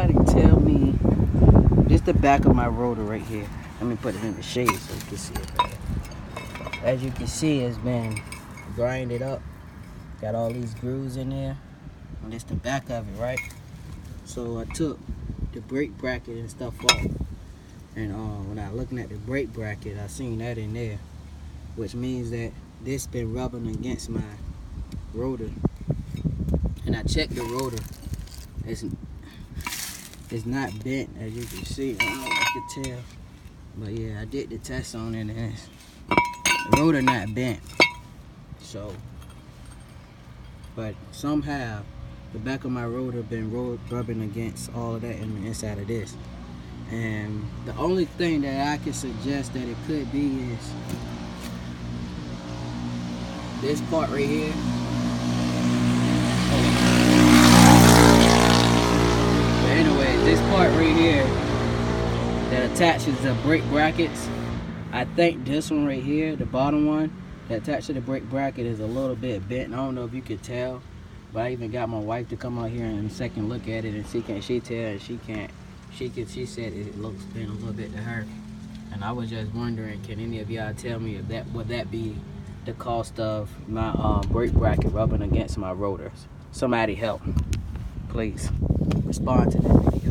somebody tell me, this the back of my rotor right here. Let me put it in the shade so you can see it better. As you can see, it's been grinded up. Got all these grooves in there. And this the back of it, right? So I took the brake bracket and stuff off. And when I looking at the brake bracket, I seen that in there. Which means that this been rubbing against my rotor. And I checked the rotor. It's not bent, as you can see. I don't know if you can tell. But yeah, I did the test on it, and the rotor not bent. So, but somehow the back of my rotor been rubbing against all of that in the inside of this. And the only thing that I can suggest that it could be is this part right here. But anyway, this part right here that attaches the brake brackets, I think this one right here, the bottom one that attached to the brake bracket, is a little bit bent. I don't know if you could tell, but I even got my wife to come out here and second look at it, and she tell, and she said it looks bent a little bit to her. And I was just wondering, can any of y'all tell me if would that be the cost of my brake bracket rubbing against my rotors? Somebody help, please. Respond to this video.